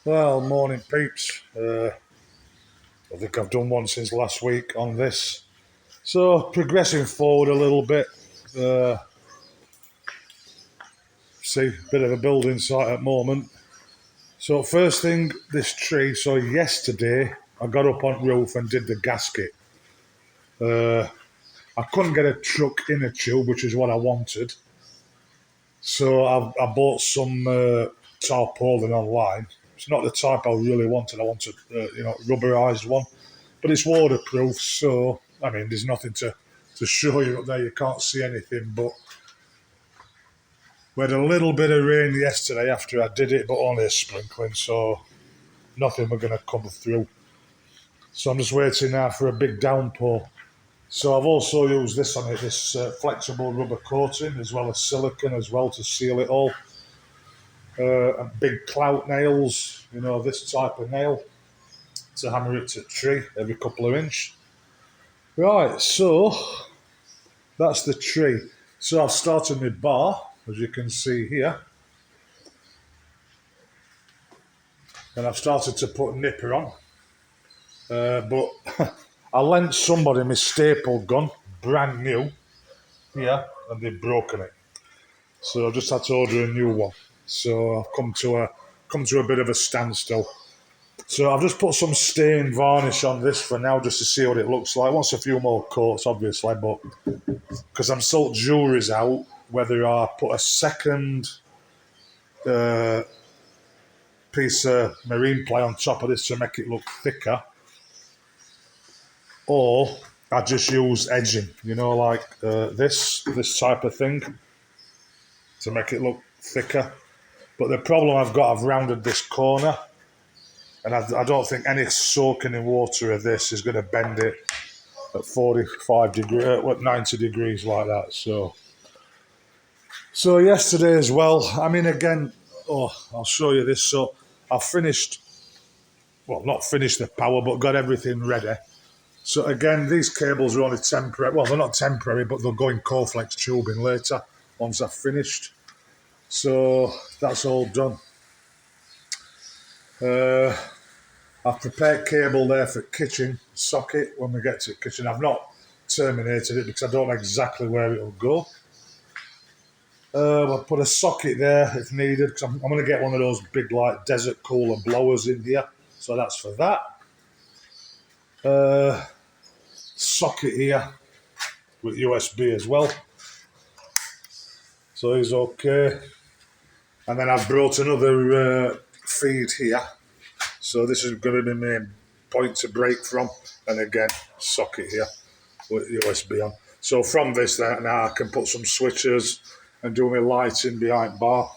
Well, morning peeps. I think I've done one since last week on this. So, progressing forward a little bit. Uh, See, bit of a building site at the moment. So, first thing, this tree. So, yesterday I got up on roof and did the gasket. Uh, I couldn't get a truck in a tube, which is what I wanted. So, I bought some tarpaulin online. It's not the type I really wanted. I wanted, rubberized one. But it's waterproof, so I mean, there's nothing to show you up there. You can't see anything, but we had a little bit of rain yesterday after I did it, but only a sprinkling, so nothing we're going to come through. So I'm just waiting now for a big downpour. So I've also used this on it, this flexible rubber coating, as well as silicone as well to seal it all. And big clout nails, this type of nail to hammer it to a tree every couple of inch. Right, so that's the tree. So I've started my bar, as you can see here, and I've started to put nipper on. But I lent somebody my staple gun, brand new, here, and they've broken it. So I've just had to order a new one. So I've come to a bit of a standstill. So I've just put some stain varnish on this for now, just to see what it looks like. Wants a few more coats, obviously, but because I'm still jury's out whether I put a second uh, piece of marine ply on top of this to make it look thicker, or I just use edging, like this type of thing to make it look thicker. But the problem I've rounded this corner, and I don't think any soaking in water of this is going to bend it at 45 degrees, 90 degrees like that. So yesterday as well. I mean, again, I'll show you this. So I finished, well, not finished the power, but got everything ready. So again, these cables are only temporary. Well, they're not temporary, but they'll go in Coreflex tubing later once I've finished. So that's all done. Uh, I've prepared cable there for kitchen socket when we get to the kitchen. I've not terminated it because I don't know exactly where it'll go. I'll put a socket there if needed because I'm going to get one of those big like desert cooler blowers in here. So that's for that. Socket here with USB as well. So he's okay. And then I've brought another feed here. So this is going to be my main point to break from. And again, socket here with USB on. So from this now I can put some switches and do my lighting behind bar.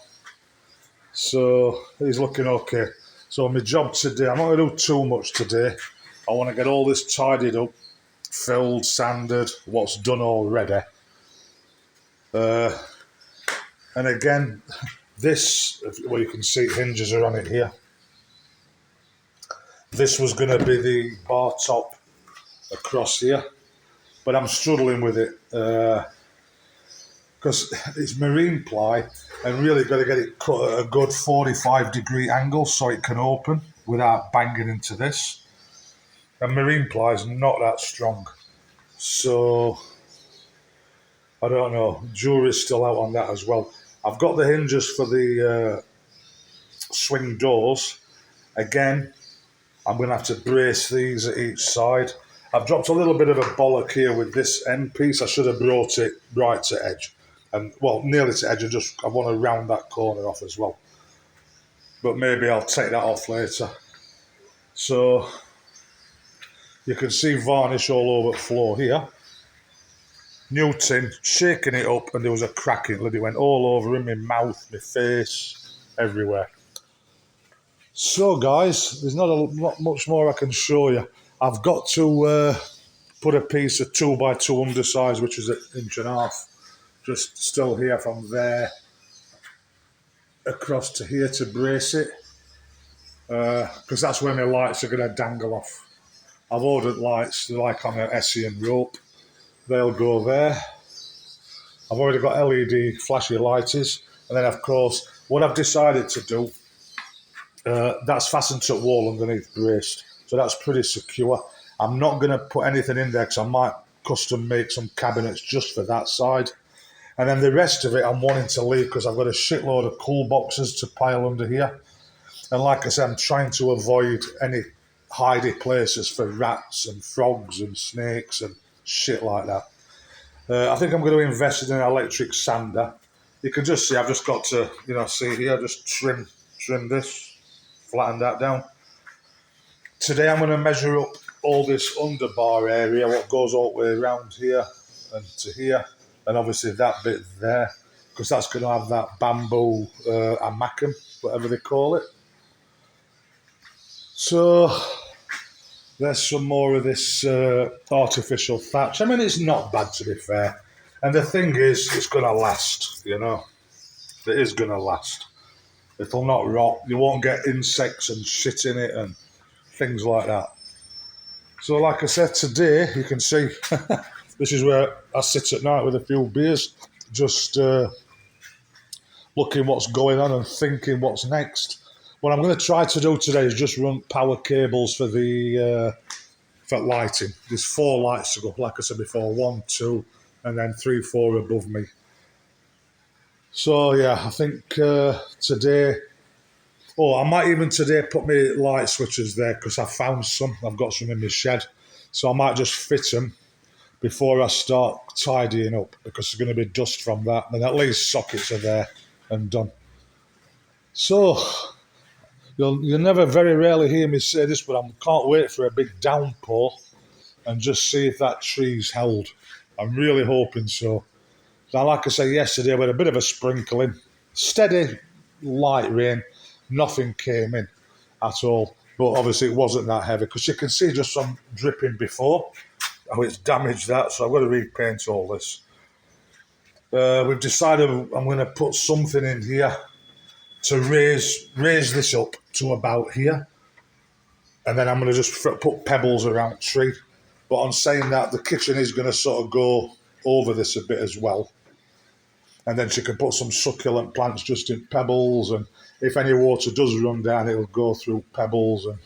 So he's looking okay. So my job today, I'm not going to do too much today. I want to get all this tidied up, filled, sanded, what's done already. And again, this, well, you can see hinges are on it here. This was going to be the bar top across here, but I'm struggling with it because it's marine ply and really got to get it cut at a good 45-degree angle so it can open without banging into this. And marine ply is not that strong. So I don't know. Jury's still out on that as well. I've got the hinges for the swing doors. Again, I'm going to have to brace these at each side. I've dropped a little bit of a bollock here with this end piece. I should have brought it right to edge. And, well, nearly to edge. I want to round that corner off as well. But maybe I'll take that off later. So you can see varnish all over the floor here. New tin, shaking it up, and there was a crack in it. It went all over in my mouth, my face, everywhere. So, guys, there's not much more I can show you. I've got to put a piece of 2x2 undersize, which is an inch and a half, just still here from there across to here to brace it, because that's where my lights are going to dangle off. I've ordered lights, they're like on an Hessian rope. They'll go there. I've already got LED flashy lighters. And then, of course, what I've decided to do That's fastened to the wall underneath braced, so that's pretty secure. I'm not going to put anything in there because I might custom make some cabinets just for that side. And then the rest of it I'm wanting to leave because I've got a shitload of cool boxes to pile under here. And like I said, I'm trying to avoid any hidey places for rats and frogs and snakes and shit like that. I think I'm going to invest in an electric sander. You can just see I've just got to, see here, just trim this, flatten that down. Today I'm going to measure up all this underbar area, what goes all the way around here and to here, and obviously that bit there, because that's going to have that bamboo amacum, whatever they call it. So there's some more of this artificial thatch. I mean, it's not bad, to be fair. And the thing is, it's going to last, It is going to last. It'll not rot. You won't get insects and shit in it and things like that. So like I said, today, you can see, this is where I sit at night with a few beers, just looking what's going on and thinking what's next. What I'm going to try to do today is just run power cables for the for lighting. There's 4 lights to go, like I said before, 1, 2, and then 3, 4 above me. So yeah, I think today, I might even today put my light switches there because I found some. I've got some in my shed. So I might just fit them before I start tidying up because there's going to be dust from that. And at least sockets are there and done. So you'll never very rarely hear me say this, but I can't wait for a big downpour and just see if that tree's held. I'm really hoping so. Now, like I said yesterday, we had a bit of a sprinkling, steady, light rain. Nothing came in at all. But obviously it wasn't that heavy because you can see just some dripping before. Oh, it's damaged that, so I've got to repaint all this. We've decided I'm going to put something in here to raise this up to about here. And then I'm going to just put pebbles around the tree. But on saying that, the kitchen is going to sort of go over this a bit as well. And then she can put some succulent plants just in pebbles. And if any water does run down, it'll go through pebbles and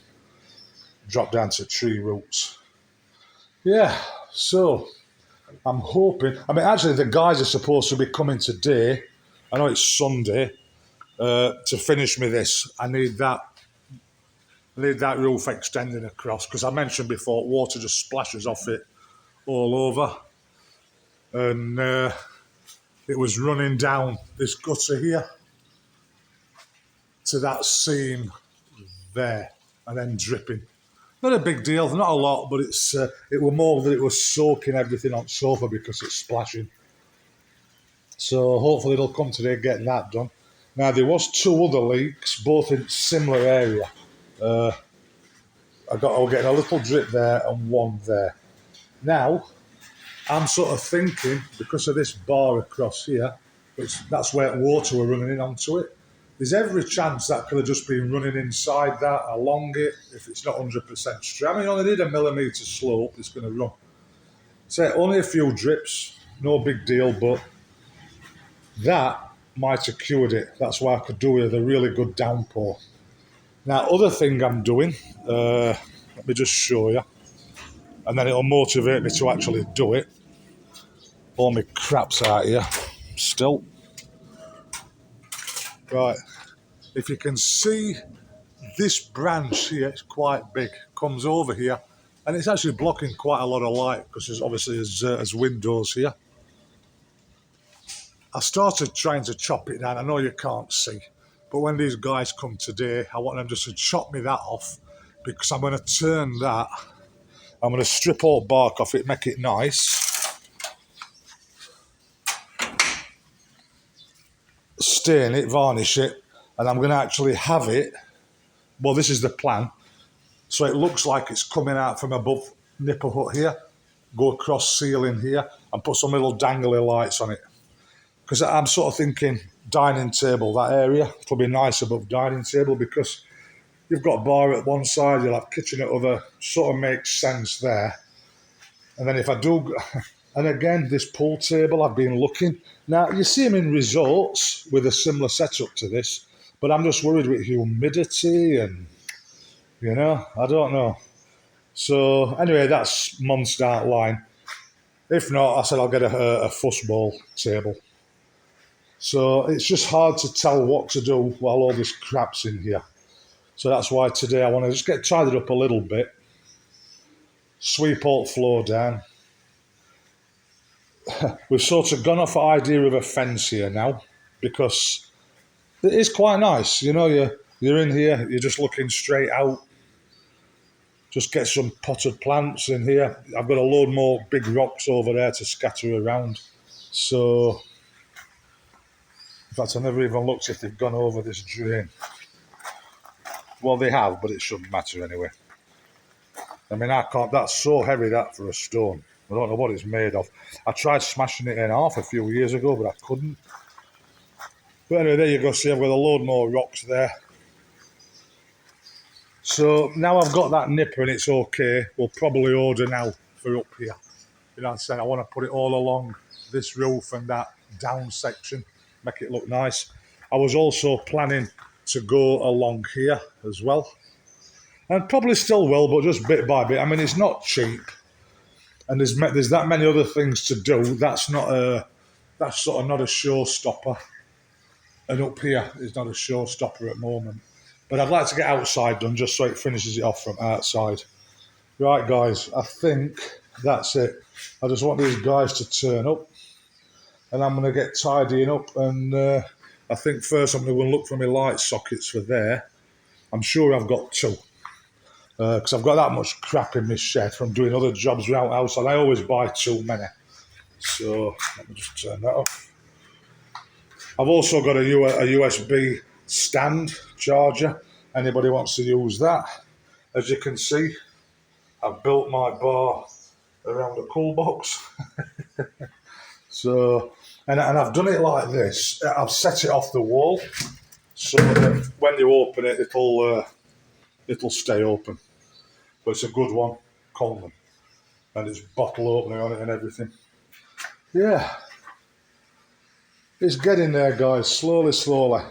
drop down to tree roots. Yeah, so I'm hoping. I mean, actually, the guys are supposed to be coming today. I know it's Sunday to finish me this. I need that roof extending across because I mentioned before, water just splashes off it all over, and it was running down this gutter here to that seam there, and then dripping. Not a big deal, not a lot, but it was more that it was soaking everything on sofa because it's splashing. So hopefully they'll come today and get that done. Now there was 2 other leaks, both in similar area. I'll get a little drip there and 1 there. Now I'm sort of thinking because of this bar across here, that's where water were running in onto it. There's every chance that could have just been running inside that, along it, if it's not 100% straight. I mean, only need a millimetre slope, it's going to run. So only a few drips, no big deal, but that might have cured it. That's why I could do with a really good downpour. Now, other thing I'm doing, let me just show you, and then it'll motivate me to actually do it. All my crap's out here still. Right, if you can see this branch here, it's quite big, comes over here, and it's actually blocking quite a lot of light because there's obviously there's windows here. I started trying to chop it down. I know you can't see, but when these guys come today, I want them just to chop me that off because I'm going to turn that. I'm going to strip all bark off it, make it nice. Stain it, varnish it, and I'm going to actually have it. Well, this is the plan. So it looks like it's coming out from above nipple hut here, go across ceiling here, and put some little dangly lights on it. Because I'm sort of thinking dining table, that area, it'll be nice above dining table because you've got bar at one side, you'll have kitchen at other, sort of makes sense there. And then if I do, and again, this pool table, I've been looking. Now, you see them in resorts with a similar setup to this, But I'm just worried with humidity and, I don't know. So anyway, that's month start line. If not, I said I'll get a fussball table. So it's just hard to tell what to do while all this crap's in here. So that's why today I want to just get tidied up a little bit, sweep all the floor down. We've sort of gone off the idea of a fence here now because it is quite nice. You're in here, you're just looking straight out. Just get some potted plants in here. I've got a load more big rocks over there to scatter around. So, in fact, I never even looked if they've gone over this drain. Well, they have, but it shouldn't matter anyway. I mean, I can't. That's so heavy, that, for a stone. I don't know what it's made of. I tried smashing it in half a few years ago, but I couldn't. But anyway, there you go. See, I've got a load more rocks there. So now I've got that nipper and it's okay, we'll probably order now for up here. I said I want to put it all along this roof and that down section, make it look nice. I was also planning to go along here as well. And probably still will, but just bit by bit. I mean, it's not cheap. And there's that many other things to do. That's sort of not a showstopper. And up here is not a showstopper at the moment. But I'd like to get outside done just so it finishes it off from outside. Right, guys, I think that's it. I just want these guys to turn up. And I'm going to get tidying up. And I think first I'm going to look for my light sockets for there. I'm sure I've got two. Because I've got that much crap in my shed from doing other jobs around the house. And I always buy too many. So let me just turn that off. I've also got a USB stand charger. Anybody wants to use that? As you can see, I've built my bar around a cool box. So, and I've done it like this. I've set it off the wall so that when you open it, it'll stay open. But it's a good one, Coleman, and it's bottle opener on it and everything. Yeah, it's getting there, guys, slowly, slowly.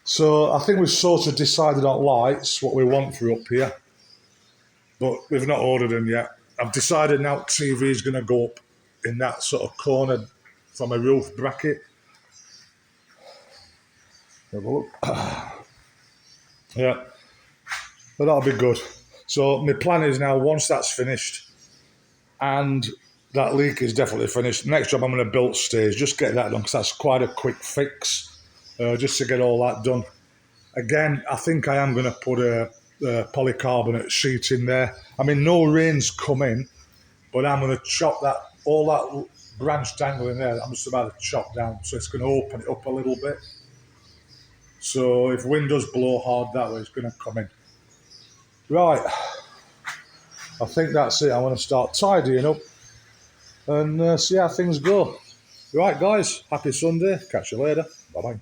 So I think we've sort of decided on lights, what we want for up here, but we've not ordered them yet. I've decided now TV is going to go up in that sort of corner from a roof bracket. Have a look. Yeah, but that'll be good. So my plan is now, once that's finished and that leak is definitely finished, next job I'm going to build stairs, just get that done because that's quite a quick fix, just to get all that done. Again, I think I am going to put a polycarbonate sheet in there. I mean, no rain's come in, but I'm going to chop all that branch dangling there, I'm just about to chop down, so it's going to open it up a little bit. So if wind does blow hard that way, it's going to come in. Right, I think that's it. I want to start tidying up and see how things go. Right, guys, happy Sunday. Catch you later. Bye-bye.